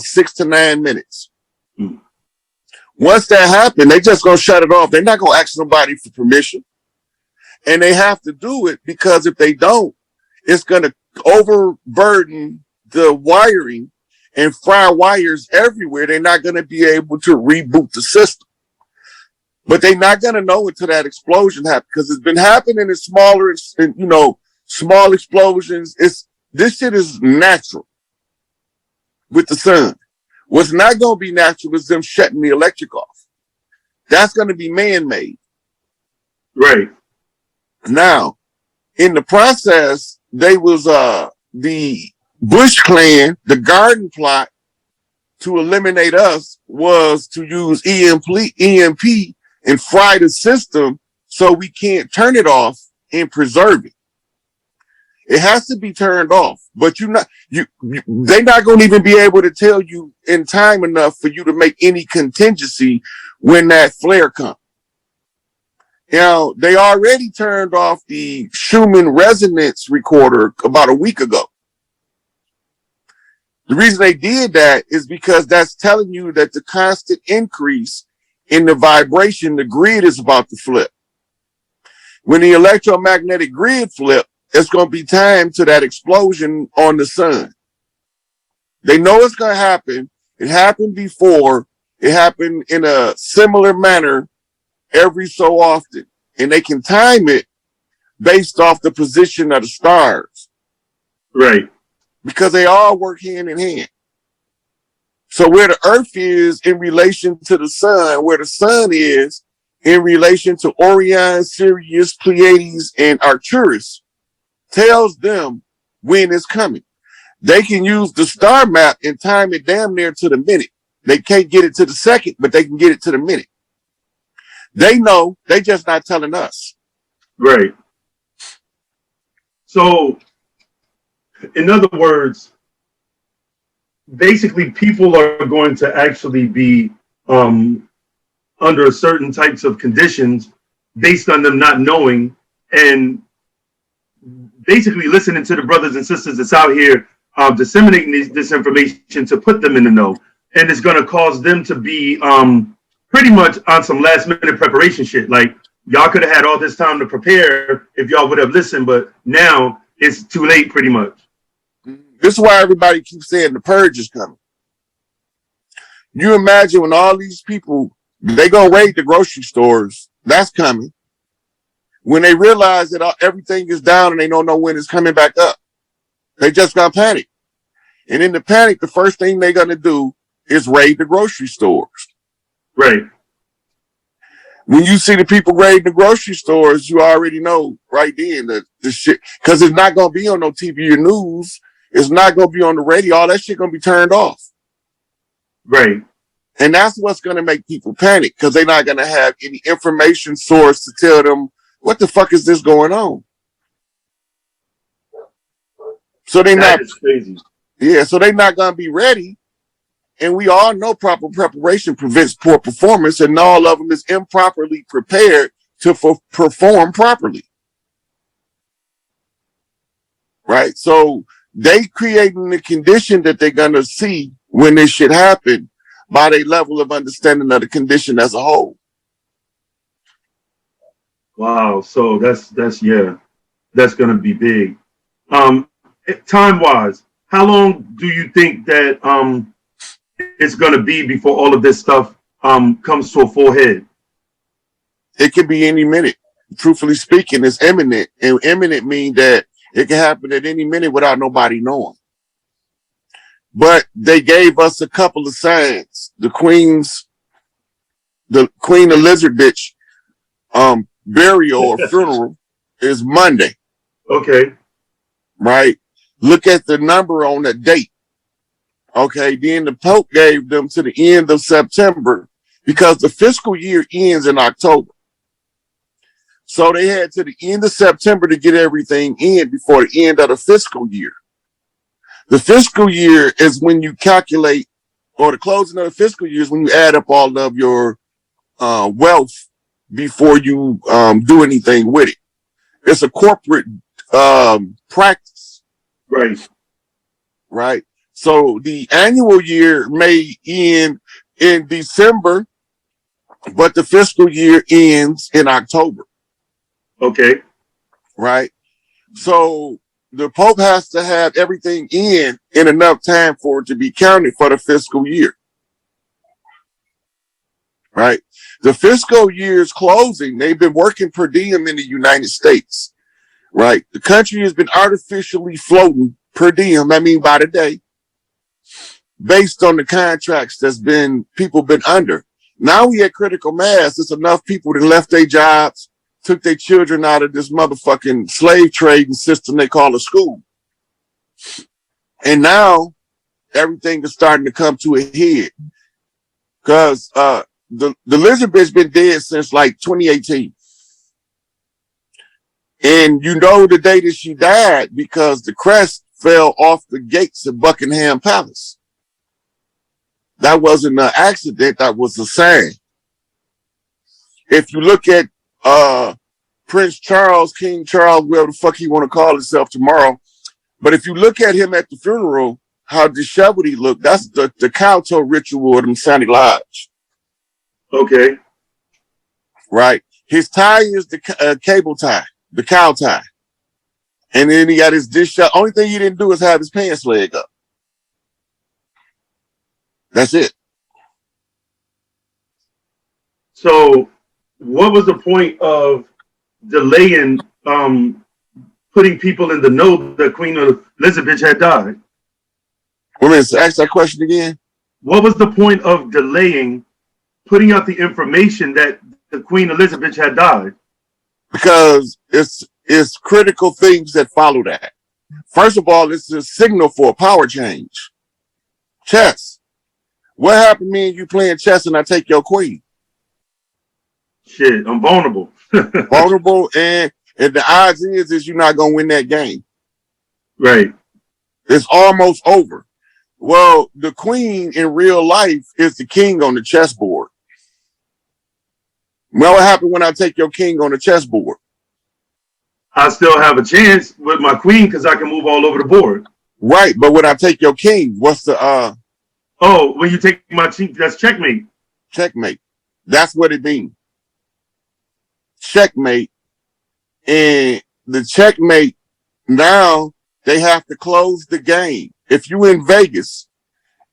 6 to 9 minutes. Mm. Once that happens, they just gonna shut it off. They're not gonna ask nobody for permission. And they have to do it because if they don't, it's gonna overburden the wiring and fry wires everywhere. They're not gonna be able to reboot the system. But they're not gonna know until that explosion happens, because it's been happening in smaller, small explosions. This shit is natural with the sun. What's not going to be natural is them shutting the electric off. That's going to be man-made. Right. Now, in the process, they was the Bush Clan, the garden plot to eliminate us was to use EMP and fry the system so we can't turn it off and preserve it. It has to be turned off, but they're not going to even be able to tell you in time enough for you to make any contingency when that flare comes. Now, they already turned off the Schumann resonance recorder about a week ago. The reason they did that is because that's telling you that the constant increase in the vibration, the grid is about to flip. When the electromagnetic grid flip, it's going to be time to that explosion on the sun. They know it's going to happen. It happened before. It happened in a similar manner every so often. And they can time it based off the position of the stars. Right. Because they all work hand in hand. So where the earth is in relation to the sun, where the sun is in relation to Orion, Sirius, Pleiades, and Arcturus, tells them when it's coming. They can use the star map and time it damn near to the minute. They can't get it to the second, but they can get it to the minute. They know, they just not telling us. Right. So, in other words, basically people are going to actually be under certain types of conditions based on them not knowing, and basically listening to the brothers and sisters that's out here disseminating this information to put them in the know. And it's going to cause them to be pretty much on some last minute preparation shit. Like, y'all could have had all this time to prepare if y'all would have listened, but now it's too late pretty much. This is why everybody keeps saying the purge is coming. You imagine when all these people, they go raid the grocery stores, that's coming. When they realize that everything is down and they don't know when it's coming back up, they just got panic. And in the panic, the first thing they're going to do is raid the grocery stores. Right. When you see the people raiding the grocery stores, you already know right then that the shit, because it's not going to be on no TV or news. It's not going to be on the radio. All that shit going to be turned off. Right. And that's what's going to make people panic, because they're not going to have any information source to tell them, what the fuck is this going on? So they're not crazy. Yeah, so they're not going to be ready. And we all know proper preparation prevents poor performance, and all of them is improperly prepared to perform properly. Right? So they creating the condition that they're going to see when this shit happen by their level of understanding of the condition as a whole. Wow. So that's going to be big. Time wise, how long do you think that it's going to be before all of this stuff comes to a full head? It could be any minute. Truthfully speaking, it's imminent. And imminent means that it can happen at any minute without nobody knowing. But they gave us a couple of signs. The Queen of Lizard Bitch burial or funeral is Monday. Okay. Right? Look at the number on the date. Okay, then the Pope gave them to the end of September because the fiscal year ends in October. So they had to the end of September to get everything in before the end of the fiscal year. The fiscal year is when you calculate, or the closing of the fiscal year is when you add up all of your wealth before you do anything with it. It's a corporate practice. Right. Right. So the annual year may end in December, but the fiscal year ends in October. Okay. Right? So the Pope has to have everything in enough time for it to be counted for the fiscal year. Right? The fiscal year's closing, they've been working per diem in the United States. Right? The country has been artificially floating per diem, I mean by the day, based on the contracts people been under. Now we at critical mass, it's enough people that left their jobs, took their children out of this motherfucking slave trading system they call a school. And now everything is starting to come to a head. Because the lizard bitch been dead since like 2018. And you know the day that she died because the crest fell off the gates of Buckingham Palace. That wasn't an accident, that was a sign. If you look at Prince Charles, King Charles, whatever the fuck he want to call himself tomorrow, but if you look at him at the funeral, how disheveled he looked, that's the Kowtow ritual of the Masonic Lodge. Okay. Right? His tie is the cable tie, the cow tie. And then he got his dish shot. Only thing he didn't do is have his pants leg up. That's it. So what was the point of delaying putting people in the know that Queen Elizabeth had died? Wait a minute, ask that question again. What was the point of delaying putting out the information that the Queen Elizabeth had died? Because it's critical things that follow that. First of all, it's a signal for a power change. Chess. What happened to me and you playing chess and I take your queen? Shit, I'm vulnerable. Vulnerable, and the odds is you're not going to win that game. Right. It's almost over. Well, the queen in real life is the king on the chessboard. Well, what happened when I take your king on the chessboard? I still have a chance with my queen because I can move all over the board. Right, but when I take your king, what's the Oh, when you take my king, that's checkmate. Checkmate. That's what it means. Checkmate. And the checkmate, now they have to close the game. If you in Vegas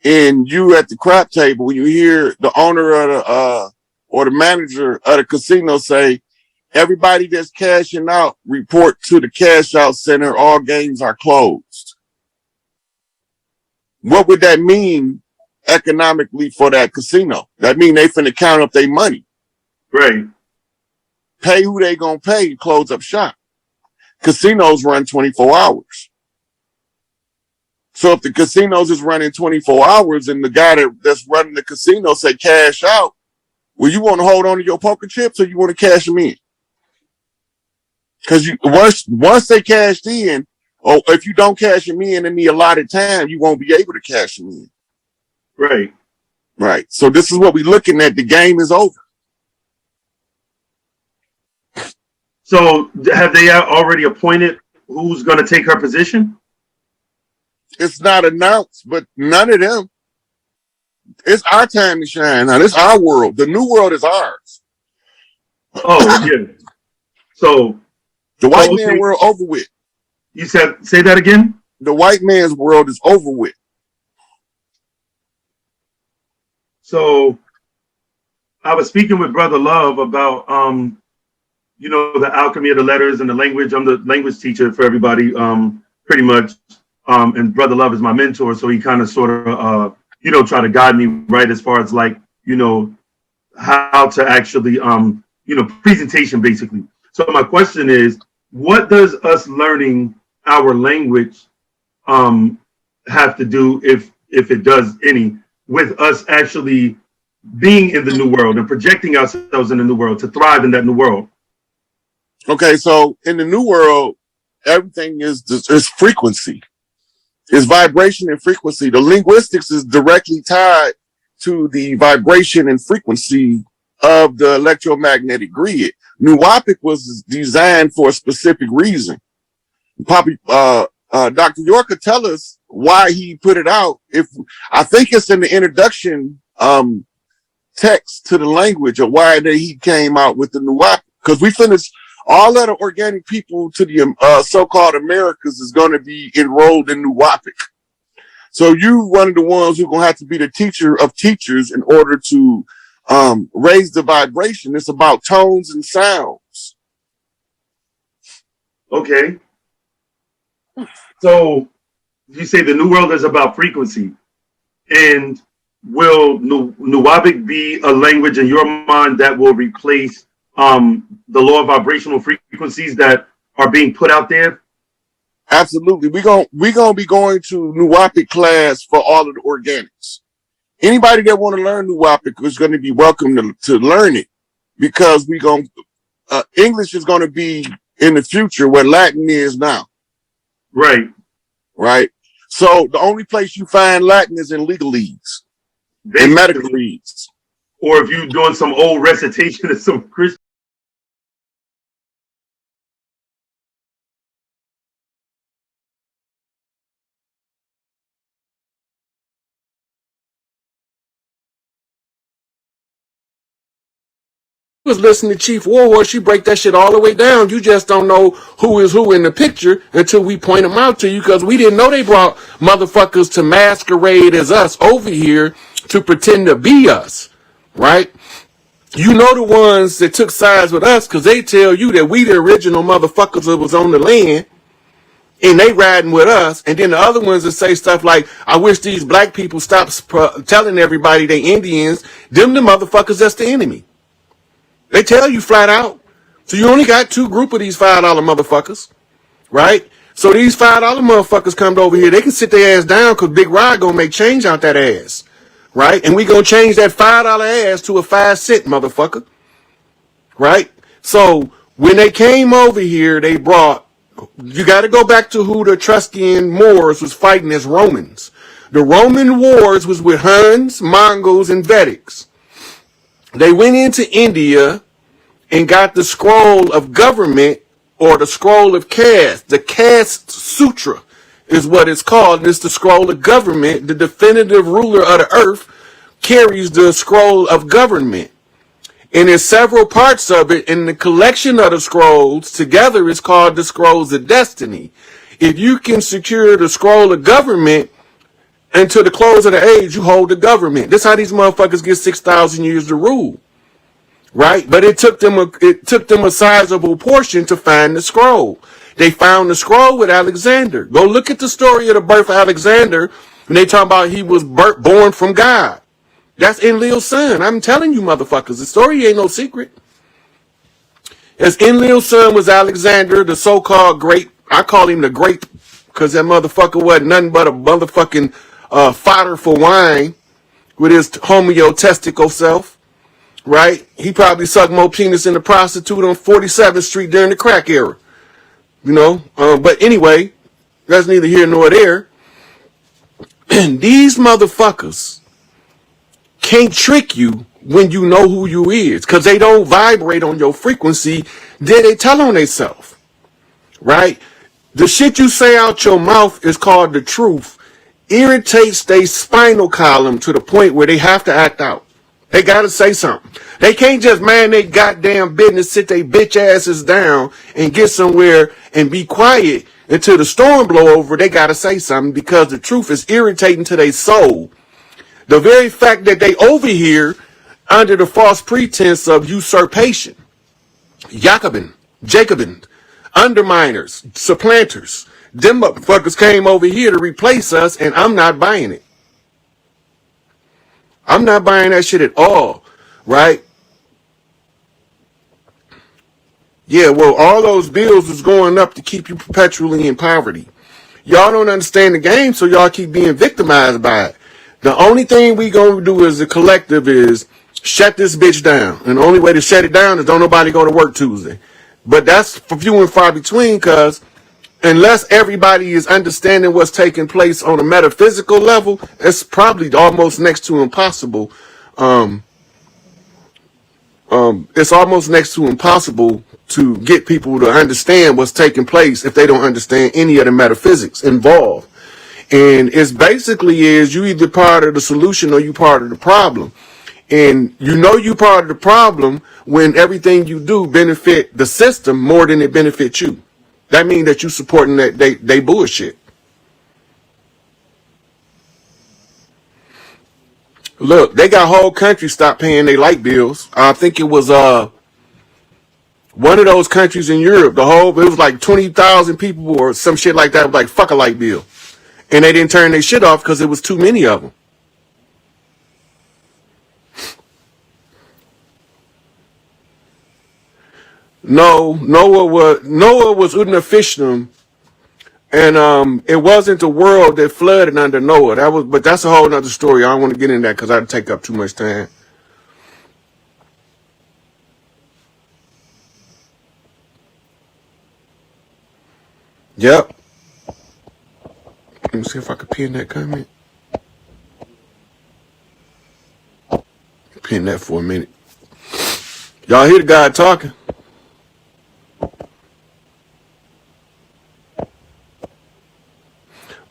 and you at the crap table, you hear the owner of the or the manager of the casino say, everybody that's cashing out, report to the cash out center, all games are closed. What would that mean economically for that casino? That mean they finna count up their money. Right. Pay who they gonna pay, close up shop. Casinos run 24 hours. So if the casinos is running 24 hours and the guy that's running the casino say cash out, well, you want to hold on to your poker chips or you want to cash them in? Because once they cashed in, or if you don't cash them in the allotted time, you won't be able to cash them in. Right. Right. So this is what we're looking at. The game is over. So have they already appointed who's going to take her position? It's not announced, but none of them. It's our time to shine. Now, this is our world. The new world is ours. Oh, yeah. So the white man world over with. You said, say that again? The white man's world is over with. So I was speaking with Brother Love about, the alchemy of the letters and the language. I'm the language teacher for everybody, pretty much. And Brother Love is my mentor. So he kind of sort of, try to guide me right as far as like, how to actually, presentation basically. So my question is, what does us learning our language have to do, if it does any, with us actually being in the new world and projecting ourselves in the new world to thrive in that new world? Okay, so in the new world, everything is frequency. It's vibration and frequency. The linguistics is directly tied to the vibration and frequency of the electromagnetic grid. NEGPIFOR was designed for a specific reason. Dr. York could tell us why he put it out. If I think it's in the introduction text to the language of why he came out with the Nuwapi, because we finished all of the organic people to the so-called Americas is going to be enrolled in Nuwapic. So you one of the ones who's gonna have to be the teacher of teachers in order to raise the vibration. It's about tones and sounds. Okay. So you say the new world is about frequency, and will Nuwapic be a language in your mind that will replace the law of vibrational frequencies that are being put out there? Absolutely. We're gonna be going to Nuwapic class for all of the organics. Anybody that want to learn Nuwapic is going to be welcome to learn it, because English is going to be in the future where Latin is now. Right. Right. So the only place you find Latin is in legalese and medical reads. Or if you're doing some old recitation of some Christian. Was listening to Chief Warhorse, she break that shit all the way down. You just don't know who is who in the picture until we point them out to you, because we didn't know they brought motherfuckers to masquerade as us over here to pretend to be us, right? You know the ones that took sides with us because they tell you that we the original motherfuckers that was on the land and they riding with us. And then the other ones that say stuff like, I wish these black people stop telling everybody they Indians. Them the motherfuckers that's the enemy. They tell you flat out. So you only got two group of these $5 motherfuckers, right? So these $5 motherfuckers come over here. They can sit their ass down because Big Rod gonna make change out that ass, right? And we gonna change that $5 ass to a 5-cent motherfucker, right? So when they came over here, they brought, you got to go back to who the Etruscan Moors was fighting as Romans. The Roman wars was with Huns, Mongols, and Vedics. They went into India and got the scroll of government, or the scroll of caste. The caste sutra is what it's called. It's the scroll of government. The definitive ruler of the earth carries the scroll of government. And there's several parts of it, and the collection of the scrolls together is called the scrolls of destiny. If you can secure the scroll of government until the close of the age, you hold the government. That's how these motherfuckers get 6,000 years to rule, right? But it took them a sizable portion to find the scroll. They found the scroll with Alexander. Go look at the story of the birth of Alexander, and they talk about he was born from God. That's Enlil's son. I'm telling you, motherfuckers, the story ain't no secret. As Enlil's son was Alexander, the so-called great. I call him the great because that motherfucker wasn't nothing but a motherfucking fodder for wine with his homeotestical self, right? He probably sucked more penis than a prostitute on 47th Street during the crack era, you know? But anyway, that's neither here nor there. And these motherfuckers can't trick you when you know who you is, because they don't vibrate on your frequency. Then they tell on themselves, right? The shit you say out your mouth is called the truth. Irritates their spinal column to the point where they have to act out. They gotta say something. They can't just mind their goddamn business, sit their bitch asses down and get somewhere and be quiet until the storm blow over. They gotta say something because the truth is irritating to their soul. The very fact that they over here under the false pretense of usurpation, Jacobin, underminers, supplanters, them motherfuckers came over here to replace us, and I'm not buying it. I'm not buying that shit at all, right? Yeah, well, all those bills is going up to keep you perpetually in poverty. Y'all don't understand the game, so y'all keep being victimized by it. The only thing we gonna do as a collective is shut this bitch down. And the only way to shut it down is don't nobody go to work Tuesday. But that's few and far between, because unless everybody is understanding what's taking place on a metaphysical level, it's probably almost next to impossible. It's almost next to impossible to get people to understand what's taking place if they don't understand any of the metaphysics involved. And it's basically is you either part of the solution or you part of the problem. And you know you part of the problem when everything you do benefit the system more than it benefits you. That means that you supporting that they bullshit. Look, they got whole countries stop paying their light bills. I think it was one of those countries in Europe. It was like 20,000 people or some shit like that. Like, fuck a light bill. And they didn't turn their shit off because it was too many of them. No, Noah was Udnapishtim, and it wasn't the world that flooded under Noah. But that's a whole nother story. I don't want to get into that because I'd take up too much time. Yep. Let me see if I can pin that comment. Pin that for a minute. Y'all hear the guy talking?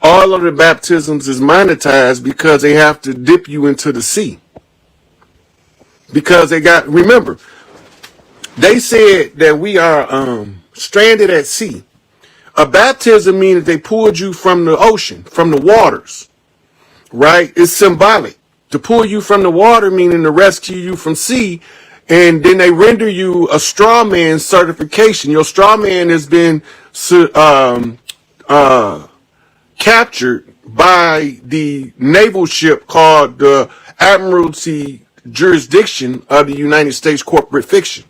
All of the baptisms is monetized because they have to dip you into the sea. Because remember, they said that we are stranded at sea. A baptism means that they pulled you from the ocean, from the waters, right? It's symbolic. To pull you from the water meaning to rescue you from sea, and then they render you a straw man certification. Your straw man has been captured by the naval ship called the Admiralty Jurisdiction of the United States Corporate Fiction.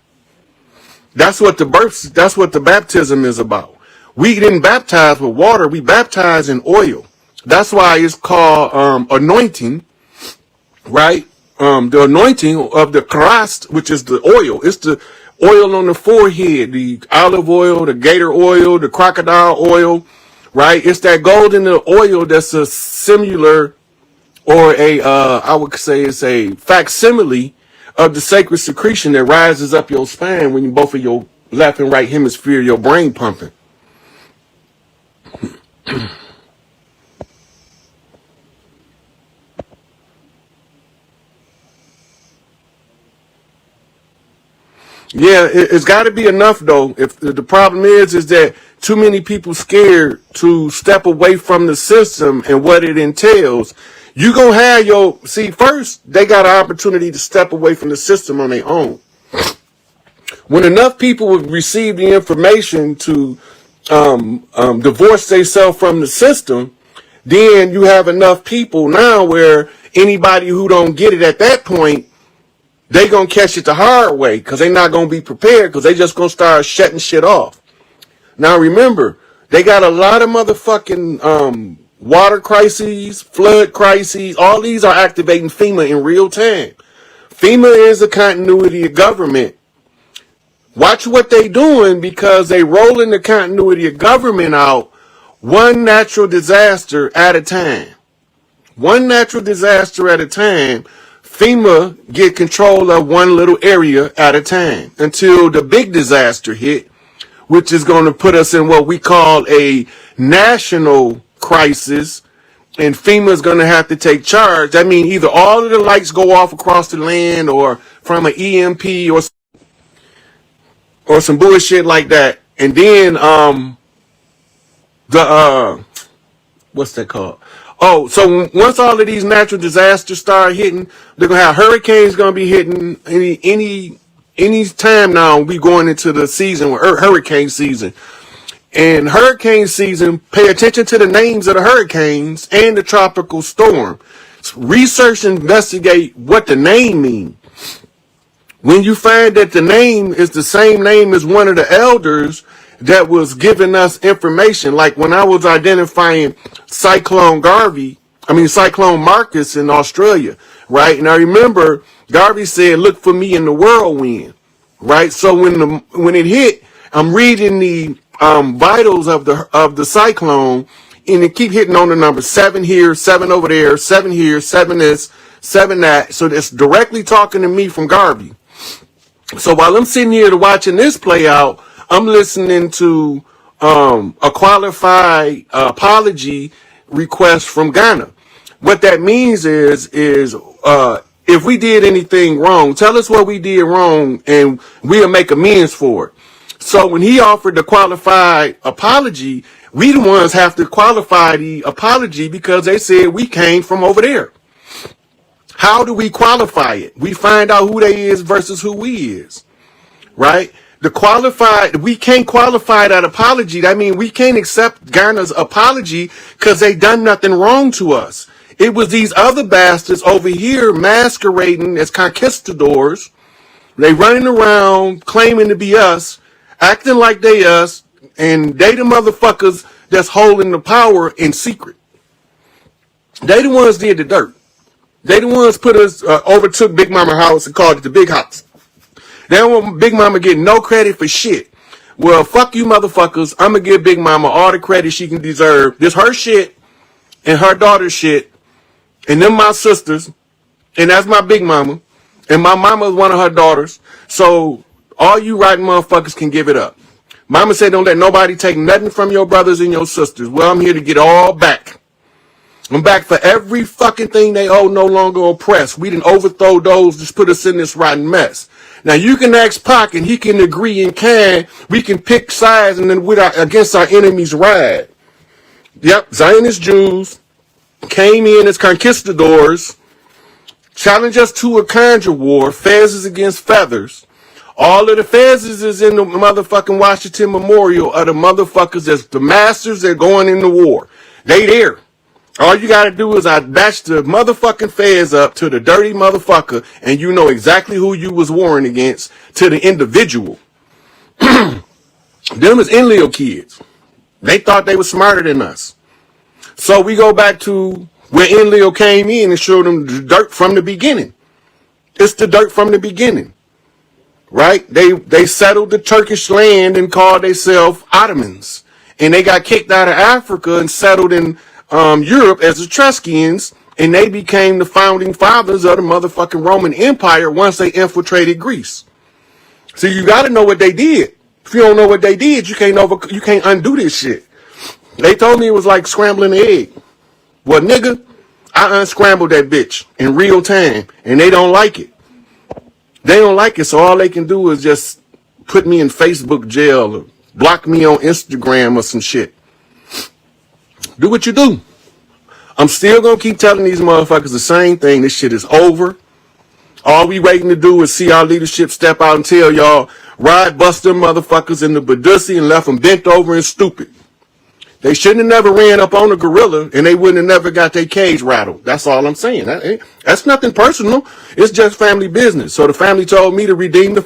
That's what the baptism is about. We didn't baptize with water, we baptize in oil. That's why it's called anointing, right? The anointing of the Christ, which is the oil. It's the oil on the forehead, the olive oil, the gator oil, the crocodile oil, right? It's that golden oil that's a similar or I would say it's a facsimile of the sacred secretion that rises up your spine when both of your left and right hemisphere, your brain pumping. Yeah, it's got to be enough though. If the problem is that too many people scared to step away from the system and what it entails. You gonna have first they got an opportunity to step away from the system on their own. When enough people would receive the information to divorce themselves from the system, then you have enough people now where anybody who don't get it at that point, they gonna catch it the hard way because they not gonna be prepared because they just gonna start shutting shit off. Now remember, they got a lot of motherfucking water crises, flood crises. All these are activating FEMA in real time. FEMA is a continuity of government. Watch what they doing because they rolling the continuity of government out one natural disaster at a time. One natural disaster at a time. FEMA get control of one little area at a time until the big disaster hit, which is going to put us in what we call a national crisis, and FEMA is going to have to take charge. That means either all of the lights go off across the land or from an EMP or some bullshit like that. And then what's that called? Oh, so once all of these natural disasters start hitting, they're gonna have hurricanes gonna be hitting any time now. We going into the season with hurricane season. And hurricane season, pay attention to the names of the hurricanes and the tropical storm. Research and investigate what the name means. When you find that the name is the same name as one of the elders that was giving us information, like when I was identifying Cyclone Marcus in Australia, right? And I remember Garvey said, "Look for me in the whirlwind," right? So when it hit, I'm reading the vitals of the cyclone, and it keep hitting on the number 7 here, 7 over there, 7 here, 7 this, 7 that. So it's directly talking to me from Garvey. So while I'm sitting here watching this play out, I'm listening to a qualified apology request from Ghana. What that means is if we did anything wrong, tell us what we did wrong and we'll make amends for it. So when he offered the qualified apology, we the ones have to qualify the apology because they said we came from over there. How do we qualify it? We find out who they is versus who we is, right? We can't qualify that apology. That means we can't accept Ghana's apology because they done nothing wrong to us. It was these other bastards over here masquerading as conquistadors. They running around claiming to be us, acting like they us, and they the motherfuckers that's holding the power in secret. They the ones did the dirt. They the ones put us, overtook Big Mama house and called it the Big House. They don't want Big Mama getting no credit for shit. Well, fuck you motherfuckers. I'm going to give Big Mama all the credit she can deserve. This her shit and her daughter's shit. And them my sisters. And that's my Big Mama. And my mama is one of her daughters. So all you rotten motherfuckers can give it up. Mama said don't let nobody take nothing from your brothers and your sisters. Well, I'm here to get all back. I'm back for every fucking thing they owe, no longer oppressed. We didn't overthrow those, just put us in this rotten mess. Now you can ask Pac and he can agree and we can pick sides and then against our enemies ride. Yep, Zionist Jews came in as conquistadors, challenged us to a conjure war, fezzes against feathers. All of the fezzes is in the motherfucking Washington Memorial of the motherfuckers that's the masters that going in the war. They there. All you gotta do is I batch the motherfucking feds up to the dirty motherfucker and you know exactly who you was warring against to the individual. Them is Enlil kids. They thought they were smarter than us. So we go back to where Enlil came in and showed them the dirt from the beginning. It's the dirt from the beginning. Right? They settled the Turkish land and called themselves Ottomans. And they got kicked out of Africa and settled in Europe as the Etruscans, and they became the founding fathers of the motherfucking Roman Empire once they infiltrated Greece. So you got to know what they did. If you don't know what they did, you can't undo this shit. They told me it was like scrambling an egg. Well, nigga, I unscrambled that bitch in real time, and they don't like it. They don't like it, so all they can do is just put me in Facebook jail or block me on Instagram or some shit. Do what you do. I'm still going to keep telling these motherfuckers the same thing. This shit is over. All we waiting to do is see our leadership step out and tell y'all, ride bust them motherfuckers in the Badussi and left them bent over and stupid. They shouldn't have never ran up on a gorilla and they wouldn't have never got their cage rattled. That's all I'm saying. That's nothing personal. It's just family business. So the family told me to redeem the